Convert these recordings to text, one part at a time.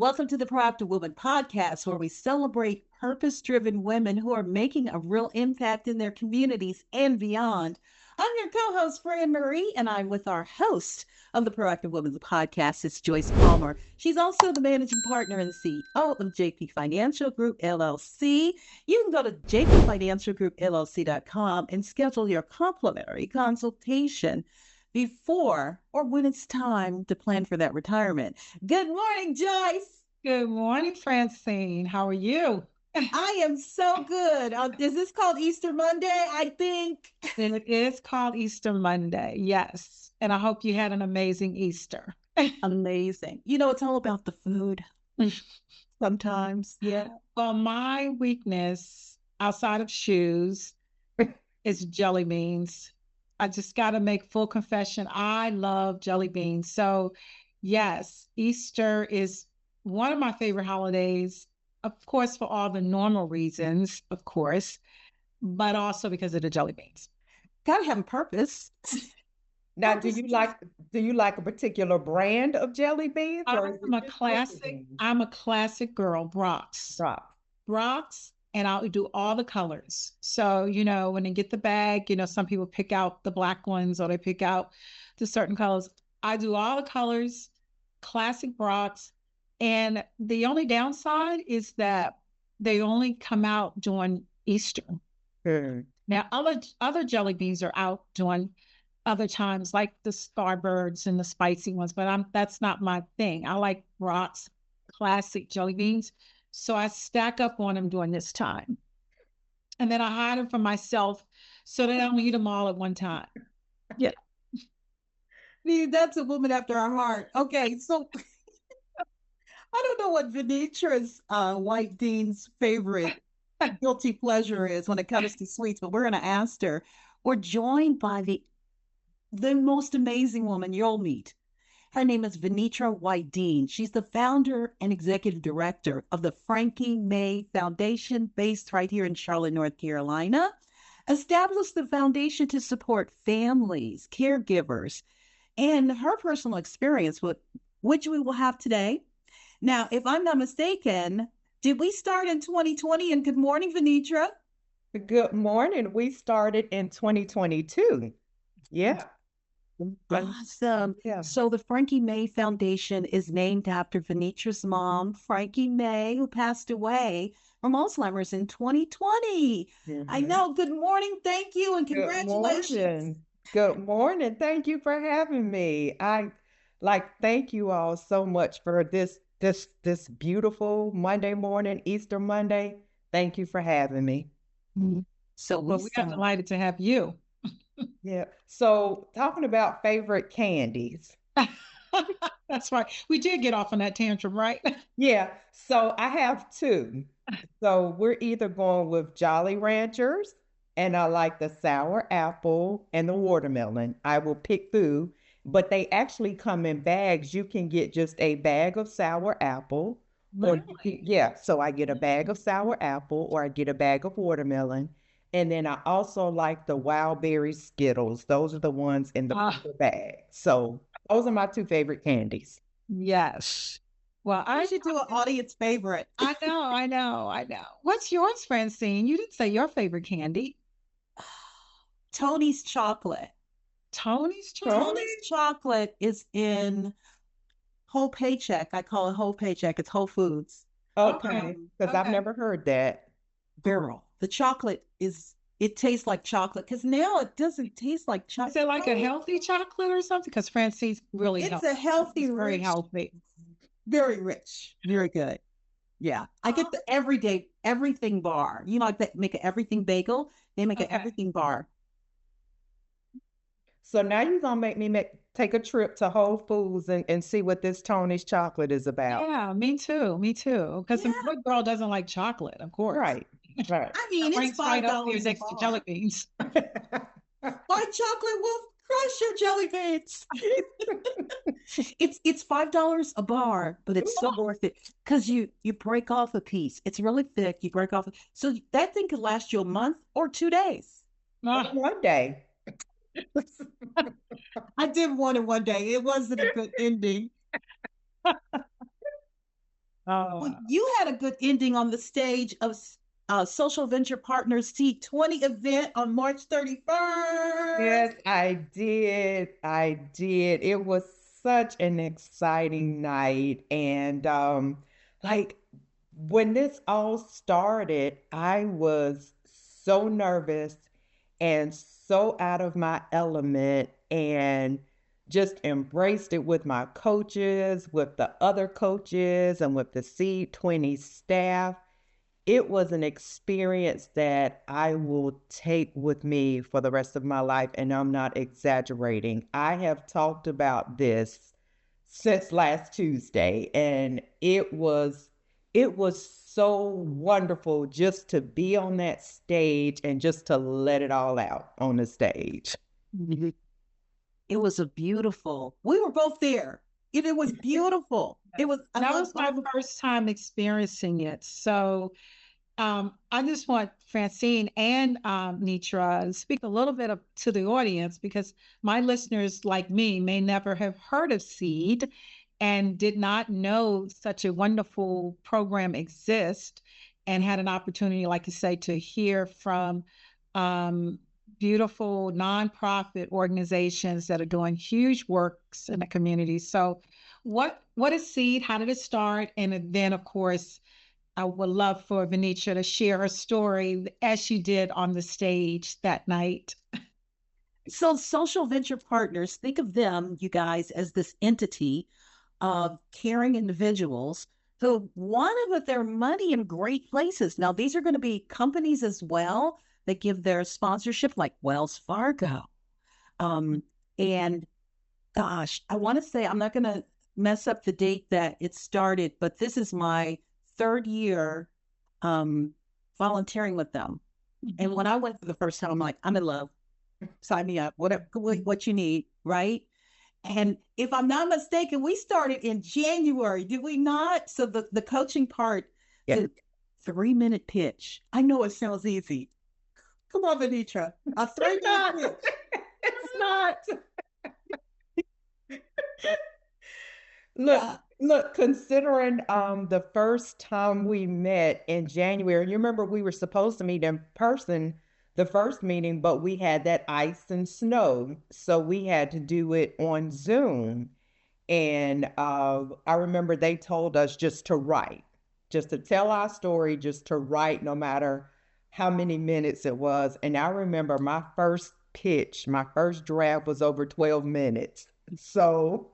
Welcome to the Proactive Woman podcast, where we celebrate purpose driven women who are making a real impact in their communities and beyond. I'm your co host, Fran Marie, and I'm with our host of the Proactive Woman podcast. It's Joyce Palmer. She's also the managing partner and CEO of JP Financial Group LLC. You can go to jpfinancialgroupllc.com and schedule your complimentary consultation before or when it's time to plan for that retirement. Good morning, Joyce. Good morning, Francine. How are you? I am so good. Is this called Easter Monday? I think. It is called Easter Monday, yes. And I hope you had an amazing Easter. Amazing. You know, it's all about the food sometimes. Yeah. Well, my weakness outside of shoes is jelly beans. I just got to make full confession. I love jelly beans. So, yes, Easter is one of my favorite holidays, of course, for all the normal reasons, of course, but also because of the jelly beans. Gotta have a purpose. Now, do you like a particular brand of jelly beans? I'm a classic girl, Brock's. Brock's, and I'll do all the colors. So, when they get the bag, some people pick out the black ones or they pick out the certain colors. I do all the colors, classic Brock's. And the only downside is that they only come out during Easter. Now, other jelly beans are out during other times, like the Starbirds and the spicy ones, but that's not my thing. I like Brock's classic jelly beans. So I stack up on them during this time. And then I hide them from myself so that I don't eat them all at one time. Yeah. That's a woman after our heart. Okay, so I don't know what Venetra's White Dean's favorite guilty pleasure is when it comes to sweets, but we're going to ask her. We're joined by the most amazing woman you'll meet. Her name is Venetra White Dean. She's the founder and executive director of the Frankie May Foundation, based right here in Charlotte, North Carolina. Established the foundation to support families, caregivers, and her personal experience, which we will have today. Now, if I'm not mistaken, did we start in 2020? And good morning, Venetra. Good morning. We started in 2022. Yeah. Awesome. Yeah. So the Frankie May Foundation is named after Venetra's mom, Frankie May, who passed away from Alzheimer's in 2020. Mm-hmm. I know. Good morning. Thank you. And congratulations. Good morning. Thank you for having me. Thank you all so much for this beautiful Monday morning, Easter Monday. Thank you for having me. So we are delighted to have you. Yeah. So talking about favorite candies. That's right. We did get off on that tantrum, right? Yeah. So I have two. So we're either going with Jolly Ranchers, and I like the sour apple and the watermelon. I will pick through, but they actually come in bags. You can get just a bag of sour apple. Really? So I get a bag of sour apple or I get a bag of watermelon. And then I also like the wild berry Skittles. Those are the ones in the bag. So those are my two favorite candies. Yes. Well, I should do an audience favorite. I know. What's yours, Francine? You didn't say your favorite candy. Tony's chocolate. Tony's chocolate is in Whole Paycheck. I call it Whole Paycheck. It's Whole Foods. Okay. Because I've never heard that. Girl, the chocolate it tastes like chocolate, because now it doesn't taste like chocolate. Is it like a healthy chocolate or something? Because Francine's really healthy. It's a healthy, very healthy. Very rich. Very good. Yeah. I get the everything bar. You know, like that make an everything bagel. They make an everything bar. So now you're going to make me take a trip to Whole Foods and see what this Tony's chocolate is about. Yeah, me too. Because the good girl doesn't like chocolate, of course. Right. I mean, it's $5 next to jelly beans. White chocolate will crush your jelly beans. It's $5 a bar, but it's so worth it because you break off a piece. It's really thick. You break off. So that thing could last you a month or 2 days. One day. I did one in one day. It wasn't a good ending. Well, you had a good ending on the stage of Social Venture Partners T20 event on March 31st. Yes, I did. I did. It was such an exciting night. And like when this all started, I was so nervous and so out of my element and just embraced it with my coaches, with the other coaches, and with the C20 staff. It was an experience that I will take with me for the rest of my life, and I'm not exaggerating. I have talked about this since last Tuesday, and it was so wonderful just to be on that stage and just to let it all out on the stage. It was a beautiful. We were both there. It was beautiful. It was. That was my first time experiencing it. So I just want Francine and Nitra to speak a little bit to the audience because my listeners, like me, may never have heard of SEED and did not know such a wonderful program exists and had an opportunity, like you say, to hear from um, beautiful nonprofit organizations that are doing huge works in the community. So, what is SEED? How did it start? And then, of course, I would love for Venetia to share her story as she did on the stage that night. So, Social Venture Partners, think of them, you guys, as this entity of caring individuals who want to put their money in great places. Now, these are going to be companies as well that give their sponsorship, like Wells Fargo. And gosh, I want to say, I'm not going to mess up the date that it started, but this is my third year volunteering with them. And when I went for the first time, I'm like, I'm in love. Sign me up. Whatever, what you need, right? And if I'm not mistaken, we started in January, did we not? So the coaching part, Yeah. the 3-minute pitch. I know it sounds easy. Come on, Venitra. A 3-minute pitch. It's not. Yeah. Look, considering the first time we met in January, you remember we were supposed to meet in person the first meeting, but we had that ice and snow, so we had to do it on Zoom. And I remember they told us just to write, just to tell our story, just to write, no matter how many minutes it was. And I remember my first pitch, my first draft was over 12 minutes. So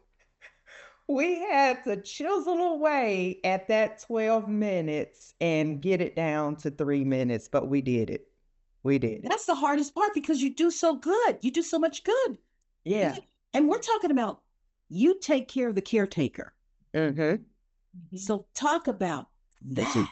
we had to chisel away at that 12 minutes and get it down to 3 minutes, but we did it. We did it. That's the hardest part because you do so good. You do so much good. Yeah. And we're talking about you take care of the caretaker. Mm-hmm. So talk about that.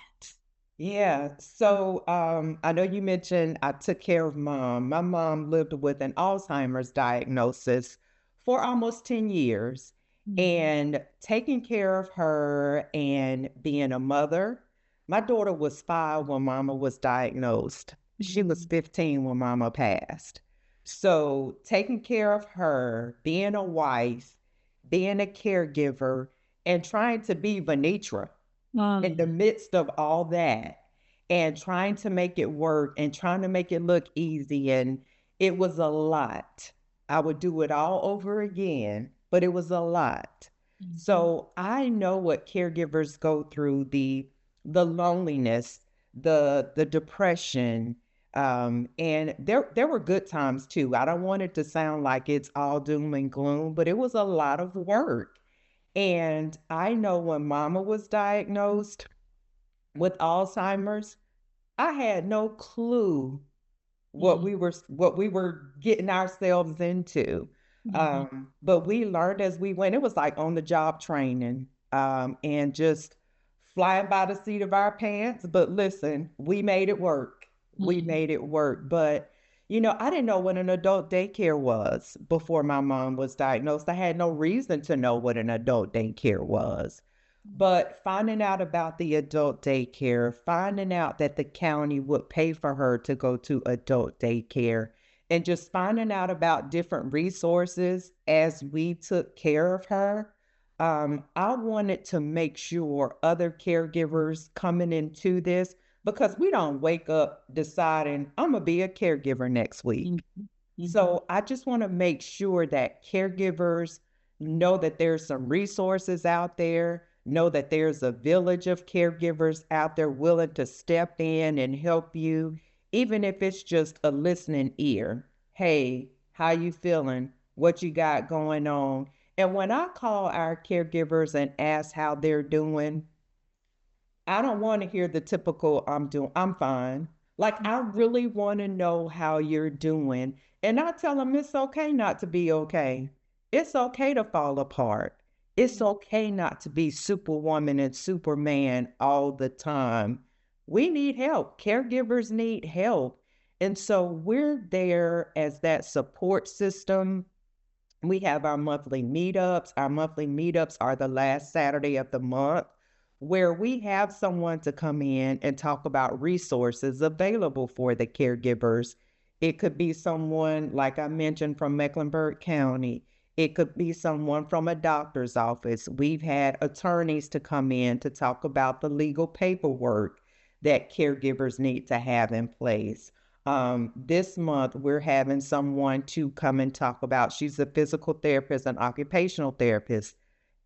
Yeah. So I know you mentioned I took care of mom. My mom lived with an Alzheimer's diagnosis for almost 10 years. And taking care of her and being a mother, my daughter was 5 when mama was diagnosed. She was 15 when mama passed. So taking care of her, being a wife, being a caregiver, and trying to be Venitra in the midst of all that and trying to make it work and trying to make it look easy. And it was a lot. I would do it all over again, but it was a lot. So I know what caregivers go through, the loneliness, the depression, and there were good times too. I don't want it to sound like it's all doom and gloom, but it was a lot of work. And I know when mama was diagnosed with Alzheimer's, I had no clue what we were getting ourselves into. But we learned as we went. It was like on the job training, and just flying by the seat of our pants. But listen, we made it work. We made it work. But I didn't know what an adult daycare was before my mom was diagnosed. I had no reason to know what an adult daycare was. But finding out about the adult daycare, finding out that the county would pay for her to go to adult daycare, and just finding out about different resources as we took care of her, I wanted to make sure other caregivers coming into this, because we don't wake up deciding I'm gonna be a caregiver next week. Mm-hmm. So I just want to make sure that caregivers know that there's some resources out there, know that there's a village of caregivers out there willing to step in and help you, even if it's just a listening ear. Hey, how you feeling? What you got going on? And when I call our caregivers and ask how they're doing, I don't want to hear the typical I'm fine. Like, I really want to know how you're doing. And I tell them it's okay not to be okay. It's okay to fall apart. It's okay not to be superwoman and superman all the time. We need help. Caregivers need help. And so we're there as that support system. We have our monthly meetups. Our monthly meetups are the last Saturday of the month, where we have someone to come in and talk about resources available for the caregivers. It could be someone, like I mentioned, from Mecklenburg County. It could be someone from a doctor's office. We've had attorneys to come in to talk about the legal paperwork that caregivers need to have in place. This month, we're having someone to come and talk about, she's a physical therapist and occupational therapist,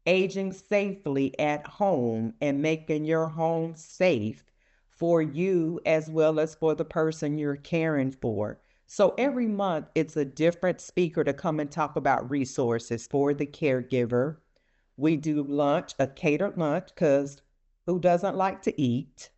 aging safely at home and making your home safe for you as well as for the person you're caring for. So every month, it's a different speaker to come and talk about resources for the caregiver. We do lunch, a catered lunch, because who doesn't like to eat?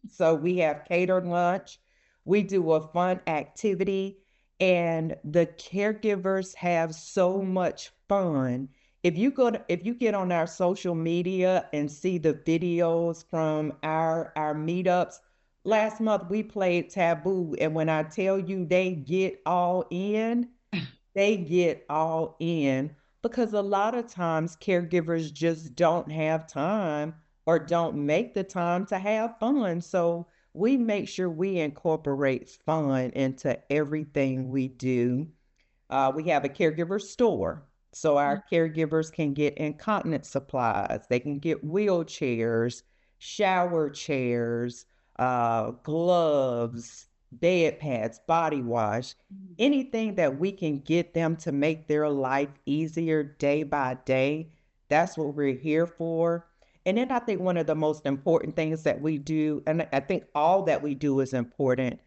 So we have catered lunch. We do a fun activity, and the caregivers have so much fun. If you get on our social media and see the videos from our meetups, last month we played Taboo, and when I tell you they get all in, because a lot of times caregivers just don't have time or don't make the time to have fun. So we make sure we incorporate fun into everything we do. We have a caregiver store. So our caregivers can get incontinence supplies, they can get wheelchairs, shower chairs, gloves, bed pads, body wash, anything that we can get them to make their life easier day by day. That's what we're here for. And then I think one of the most important things that we do, and I think all that we do is important,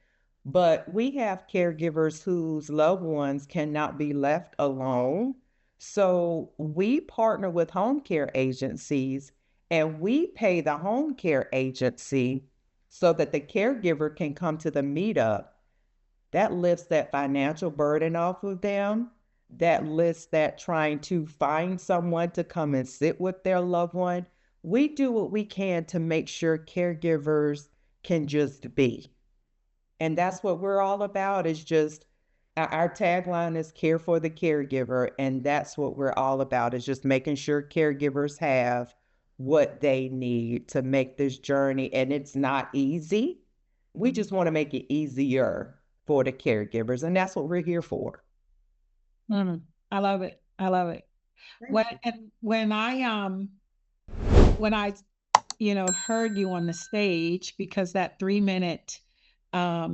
but we have caregivers whose loved ones cannot be left alone. So we partner with home care agencies, and we pay the home care agency so that the caregiver can come to the meetup. That lifts that financial burden off of them. That lifts that trying to find someone to come and sit with their loved one. We do what we can to make sure caregivers can just be. And that's what we're all about, is just our tagline is care for the caregiver. And that's what we're all about, is just making sure caregivers have what they need to make this journey. And it's not easy. We just want to make it easier for the caregivers. And that's what we're here for. I love it. I love it. When I heard you on the stage, because that 3-minute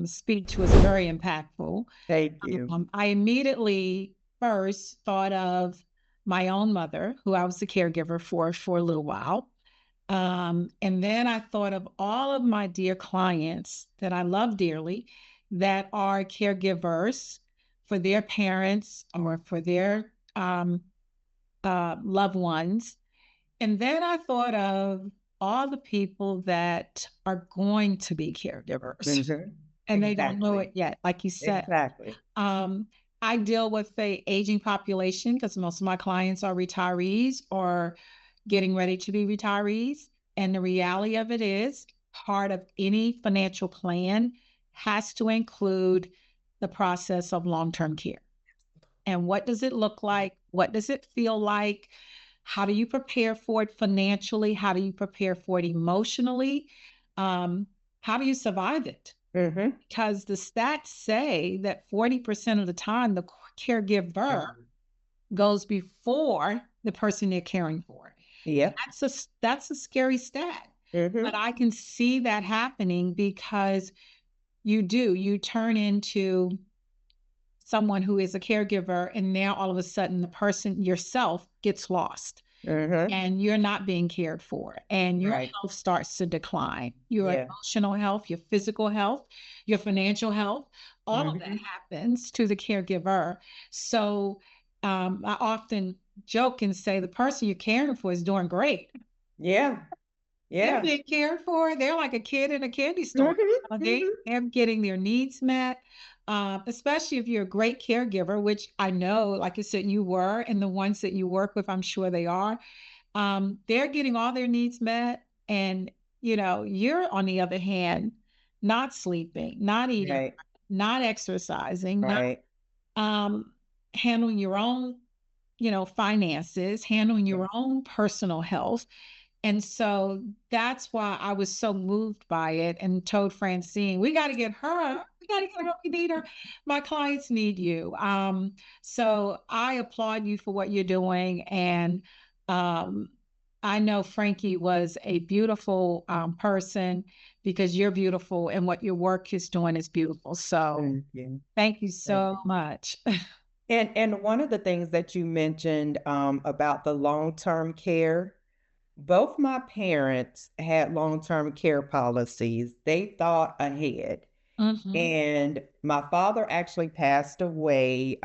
speech was very impactful. Thank you. I immediately first thought of my own mother, who I was the caregiver for a little while. And then I thought of all of my dear clients that I love dearly that are caregivers for their parents or for their loved ones. And then I thought of all the people that are going to be caregivers. Mm-hmm. And they don't know it yet, like you said. Exactly. I deal with the aging population because most of my clients are retirees or getting ready to be retirees. And the reality of it is, part of any financial plan has to include the process of long-term care. And what does it look like? What does it feel like? How do you prepare for it financially? How do you prepare for it emotionally? How do you survive it? Mm-hmm. Because the stats say that 40% of the time the caregiver goes before the person they're caring for. Yeah. That's a scary stat. But I can see that happening because you turn into someone who is a caregiver, and now all of a sudden the person yourself gets lost and you're not being cared for, and your Right. health starts to decline. Your Yeah. emotional health, your physical health, your financial health, all of that happens to the caregiver. So I often joke and say the person you're caring for is doing great. Yeah. They're Yeah. being cared for. They're like a kid in a candy store. They're getting their needs met, especially if you're a great caregiver, which I know, like I said, you were, and the ones that you work with, I'm sure they are. They're getting all their needs met. And, you're on the other hand, not sleeping, not eating, Right. not exercising, not Right. um, handling your own, finances, handling Yeah. your own personal health. And so that's why I was so moved by it and told Francine, we got to get her. We got to get her. We need her. My clients need you. So I applaud you for what you're doing. And um, I know Frankie was a beautiful person because you're beautiful and what your work is doing is beautiful. So Thank you. thank you Thank so you. much. And one of the things that you mentioned about the long-term care, both my parents had long-term care policies. They thought ahead. Mhm. And my father actually passed away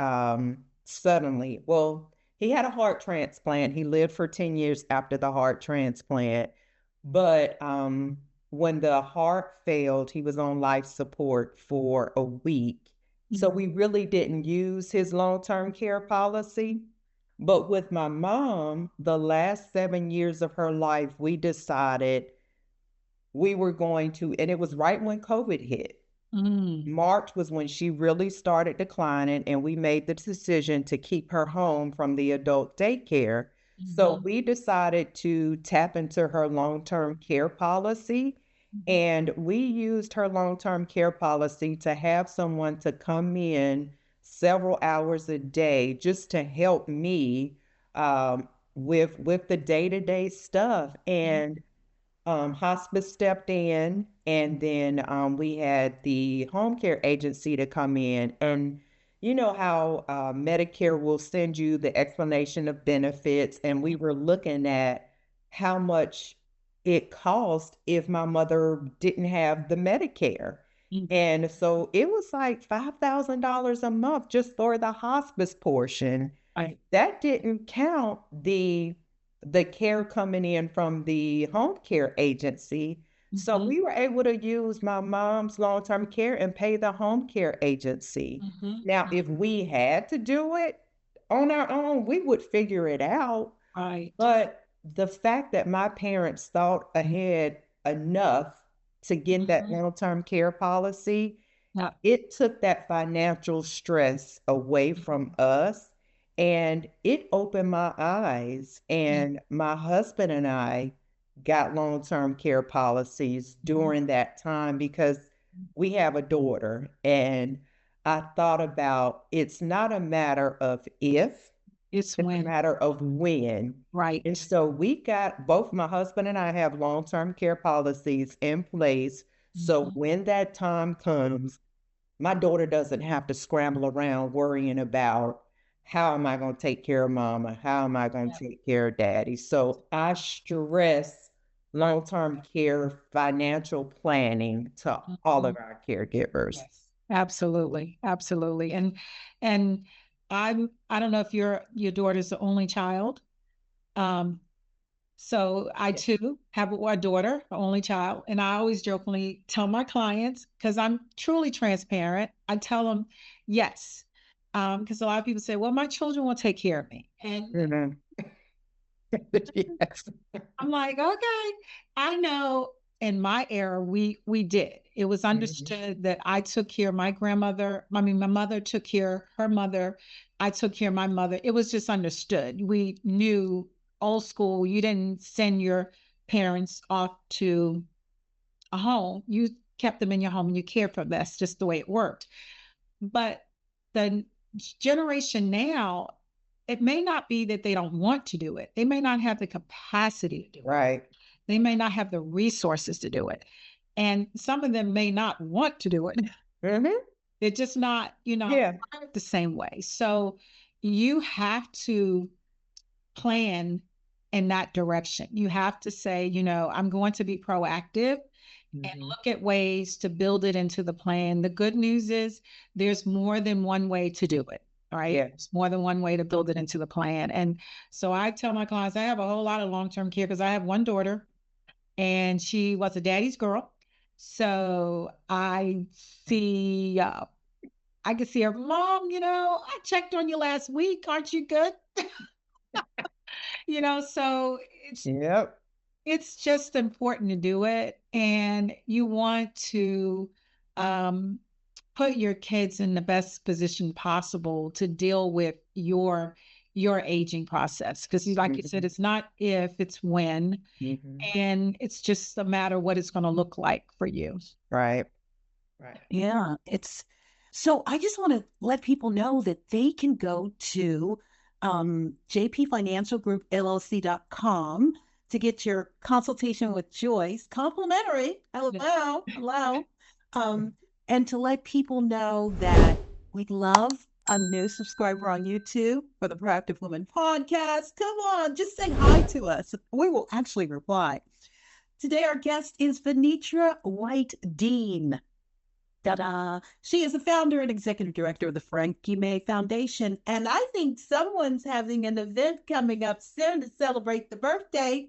suddenly. Well, he had a heart transplant. He lived for 10 years after the heart transplant. But when the heart failed, he was on life support for a week. So we really didn't use his long-term care policy. But with my mom, the last 7 years of her life, we decided we were going to, and it was right when COVID hit. Mm. March was when she really started declining, and we made the decision to keep her home from the adult daycare. So we decided to tap into her long-term care policy, and we used her long-term care policy to have someone to come in several hours a day just to help me with the day-to-day stuff. And hospice stepped in, and then we had the home care agency to come in. And you know how Medicare will send you the explanation of benefits, and we were looking at how much it cost if my mother didn't have the Medicare. And so it was like $5,000 a month just for the hospice portion. That didn't count the care coming in from the home care agency. So we were able to use my mom's long-term care and pay the home care agency. Now, if we had to do it on our own, we would figure it out. Right. But the fact that my parents thought ahead enough to get that long-term care policy, Yeah. it took that financial stress away from us, and it opened my eyes. And my husband and I got long-term care policies during that time because we have a daughter. And I thought about, it's not a matter of if, It's it's a when. matter of when. Right. And so we got, both my husband and I have long-term care policies in place. So when that time comes, my daughter doesn't have to scramble around worrying about, how am I going to take care of mama? How am I going to take care of daddy? So I stress long-term care financial planning to all of our caregivers. Yes, absolutely, absolutely. And I don't know if your daughter's the only child. Um, so I Yes. too have a daughter, an only child, and I always jokingly tell my clients, because I'm truly transparent, I tell them yes. Because a lot of people say, well, my children will take care of me. And Mhm. Yes. I'm like, okay, I know in my era we did. It was understood that I took care of my grandmother. I mean, my mother took care of her mother. I took care of my mother. It was just understood. We knew old school. You didn't send your parents off to a home. You kept them in your home and you cared for them. That's just the way it worked. But the generation now, it may not be that they don't want to do it. They may not have the capacity to do it. Right. They may not have the resources to do it. And some of them may not want to do it. Mm-hmm. They're just not, Yeah. wired the same way. So you have to plan in that direction. You have to say, I'm going to be proactive and look at ways to build it into the plan. The good news is there's more than one way to do it. Right. Yeah. There's more than one way to build it into the plan. And so I tell my clients, I have a whole lot of long-term care because I have one daughter and she was a daddy's girl. So see, I can see her, Mom, I checked on you last week. Aren't you good? So Yep. it's just important to do it. And you want to put your kids in the best position possible to deal with your aging process. Because like you said, it's not if, it's when. And it's just a matter of what it's going to look like for you. Right. Right. Yeah, so I just want to let people know that they can go to jpfinancialgroupllc.com to get your consultation with Joyce, complimentary, hello, and to let people know that we love a new subscriber on YouTube for the Proactive Woman podcast. Come on, just say hi to us. We will actually reply. Today, our guest is Venitra White Dean. Ta-da. She is the founder and executive director of the Frankie May Foundation. And I think someone's having an event coming up soon to celebrate the birthday.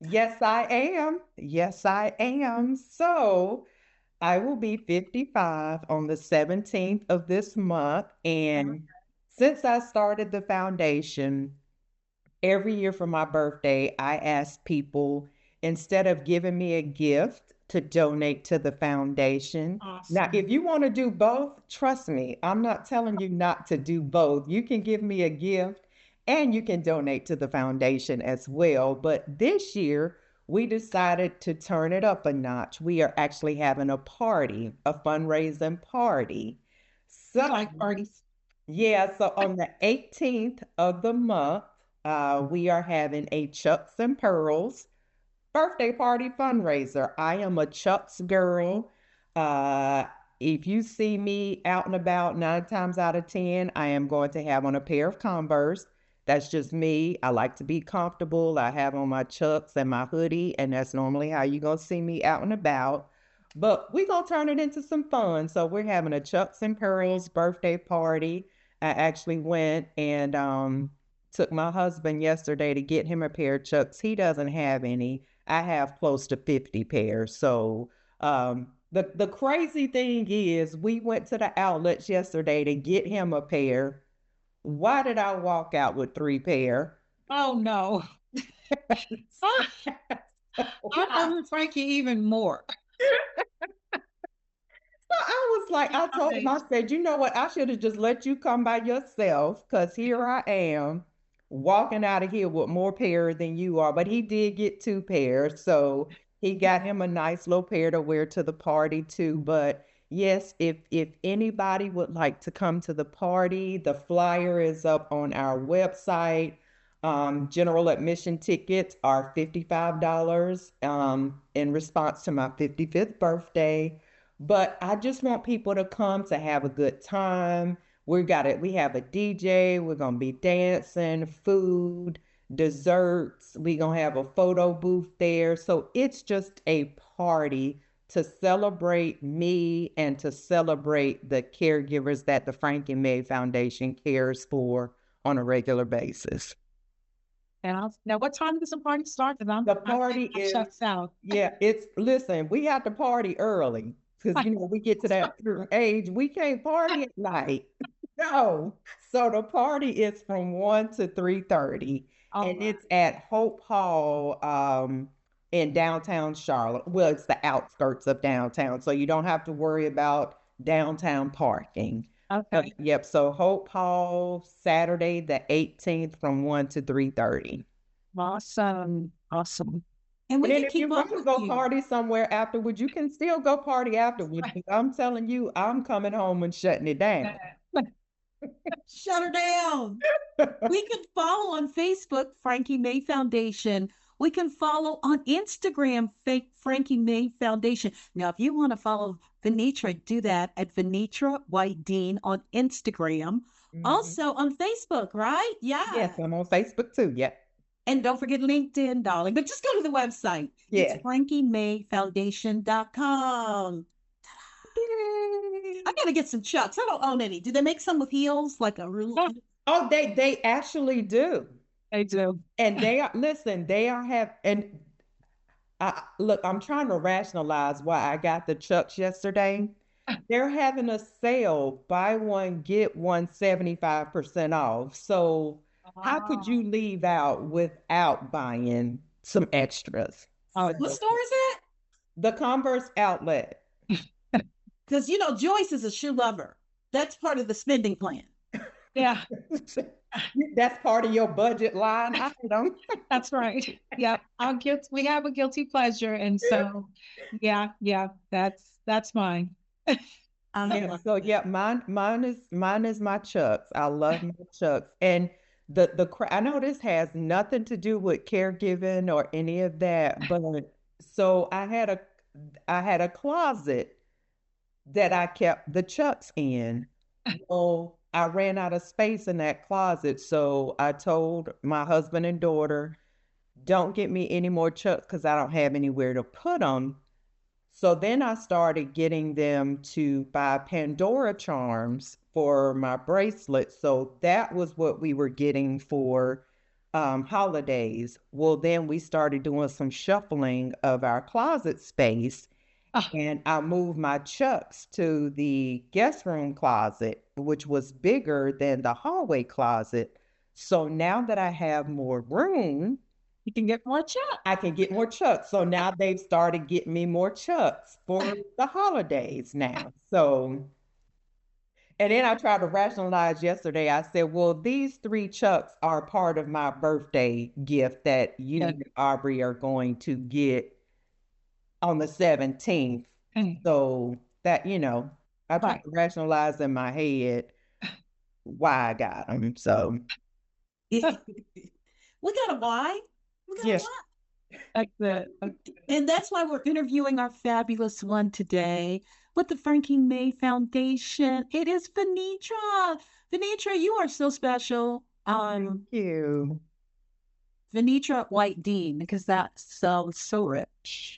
Yes, I am. Yes, I am. So I will be 55 on the 17th of this month. And since I started the foundation, every year for my birthday, I ask people, instead of giving me a gift, to donate to the foundation. Awesome. Now, if you want to do both, trust me, I'm not telling you not to do both. You can give me a gift and you can donate to the foundation as well. But this year, we decided to turn it up a notch. We are actually having a party, a fundraising party. So, I like parties. Yeah, so on the 18th of the month, we are having a Chucks and Pearls birthday party fundraiser. I am a Chucks girl. Uh, if you see me out and about, 9 times out of 10, I am going to have on a pair of Converse. That's just me. I like to be comfortable. I have on my Chucks and my hoodie, and that's normally how you're going to see me out and about. But we're going to turn it into some fun. So we're having a Chucks and Pearls birthday party. I actually went and took my husband yesterday to get him a pair of Chucks. He doesn't have any. I have close to 50 pairs. So the crazy thing is we went to the outlets yesterday to get him a pair. Why did I walk out with 3 pair? Oh no. I love Frankie even more. So I was like, I told him, I said, you know what? I should have just let you come by yourself because here I am walking out of here with more pair than you are. But he did get 2 pairs. So he got him a nice little pair to wear to the party too. But yes, if anybody would like to come to the party, the flyer is up on our website. General admission tickets are $55 in response to my 55th birthday. But I just want people to come to have a good time. We have a DJ, we're gonna be dancing, food, desserts, we gonna have a photo booth there. So it's just a party to celebrate me and to celebrate the caregivers that the Frankie May Foundation cares for on a regular basis. And now, what time does the party start? Because The party is shuts out. Yeah, listen, we have to party early because we get to that age, we can't party at night. No. So the party is from 1 to 3:30, and it's at Hope Hall in downtown Charlotte. Well, it's the outskirts of downtown, so you don't have to worry about downtown parking. Okay. Yep. So Hope Hall, Saturday the 18th from 1 to 3:30. Awesome. And we then can if you keep want up to with go you. party somewhere afterwards, you can still go party afterwards. Right. I'm telling you, I'm coming home and shutting it down. Shut her down. We can follow on Facebook, Frankie May Foundation. We can follow on Instagram, Frankie May Foundation. Now, if you want to follow Venitra, do that at Venitra White Dean on Instagram. Mhm. Also on Facebook, right? Yes, Yeah. I'm on Facebook too. Yeah. And don't forget LinkedIn, darling. But just go to the website. It's Yes. frankiemayfoundation.com. I gotta get some chucks. I don't own any. Do they make some with heels? Like a real Yeah, Oh, they actually do. they do. And they are, listen, they are have, and look, I'm trying to rationalize why I got the Chucks yesterday. They're having a sale, buy one, get one 75% off. So how could Wow. you leave out without buying some extras? Oh, what So, store is it? the Converse outlet. Because Joyce is a shoe lover. That's part of the spending plan. yeah, That's part of your budget line item. that's right. Yep. We have a guilty pleasure. And so yeah, that's mine. Yeah, so yeah, mine is my Chucks. I love my Chucks. And I know this has nothing to do with caregiving or any of that, but so I had a closet that I kept the Chucks in. Well, I ran out of space in that closet, so I told my husband and daughter, don't get me any more Chucks because I don't have anywhere to put them. So then I started getting them to buy Pandora charms for my bracelet. So that was what we were getting for holidays. Well, then we started doing some shuffling of our closet space, Oh, and I moved my Chucks to the guest room closet, which was bigger than the hallway closet. So now that I have more room, you can get more chat. I can get more Chucks. So now they've started getting me more Chucks for the holidays now. So, and then I tried to rationalize yesterday. I said, well, these three Chucks are part of my birthday gift that you Yeah. and Aubrey are going to get on the 17th. Mm, So that, I tried right. to rationalize in my head why I got them. So, We got a why. We got a yeah. why. Like the And that's why we're interviewing our fabulous one today with the Frankie May Foundation. It is Venitra. Venitra, you are so special. Thank you. Venitra White Dean, because that sounds so rich.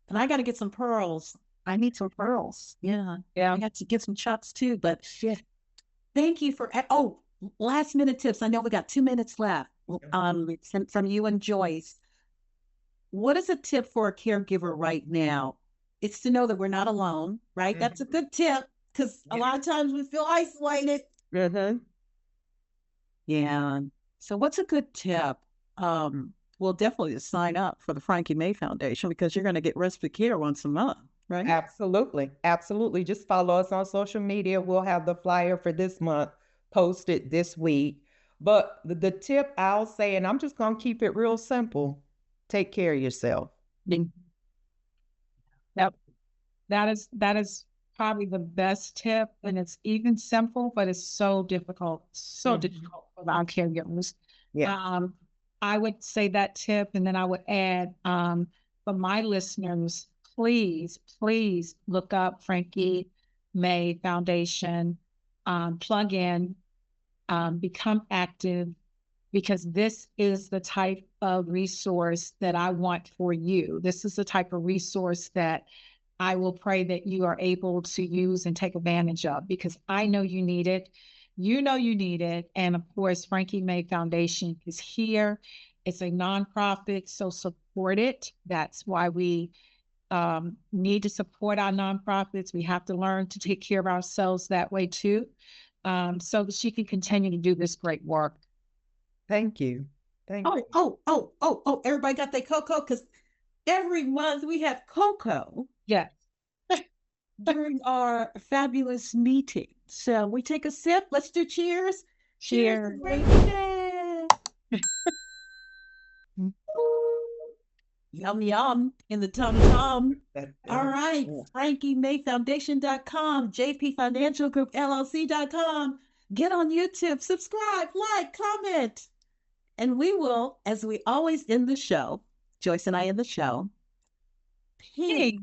And I got to get some pearls. I need some pearls. Yeah. yeah. I got to get some chucks too. But yeah, thank you for, oh, last minute tips. I know we got 2 minutes left. From you and Joyce. What is a tip for a caregiver right now? It's to know that we're not alone, right? That's a Mhm. good tip because a Yeah. lot of times we feel isolated. Mhm. Yeah. So what's a good tip? Well, definitely to sign up for the Frankie May Foundation because you're going to get respite care once a month, right? Absolutely. Absolutely. Just follow us on social media. We'll have the flyer for this month posted this week. But the tip I'll say, and I'm just going to keep it real simple, take care of yourself. Mm. Yep. That is probably the best tip, and it's even simple, but it's so Mhm. difficult for our caregivers. Yeah. Um, I would say that tip, and then I would add, for my listeners, please look up Frankie May Foundation, plug in, become active, because this is the type of resource that I want for you. This is the type of resource that I will pray that you are able to use and take advantage of, because I know you need it. You know you need it. And of course, Frankie May Foundation is here. It's a nonprofit, so support it. That's why we need to support our nonprofits. We have to learn to take care of ourselves that way too, so that she can continue to do this great work. Thank you. Thank Oh, oh, oh, oh, oh, everybody got their cocoa because every month we have cocoa Yeah. during our fabulous meeting. So we take a sip. Let's do cheers. Cheers to Cheers. great day. Yum yum in the tum tum. All Yeah. right, FrankieMayFoundation.com, JP Financial Group LLC.com. Get on YouTube, subscribe, like, comment. And we will, as we always end the show, Joyce and I end the show. Pink Pink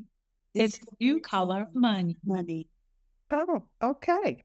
is new color money. money. Oh, okay.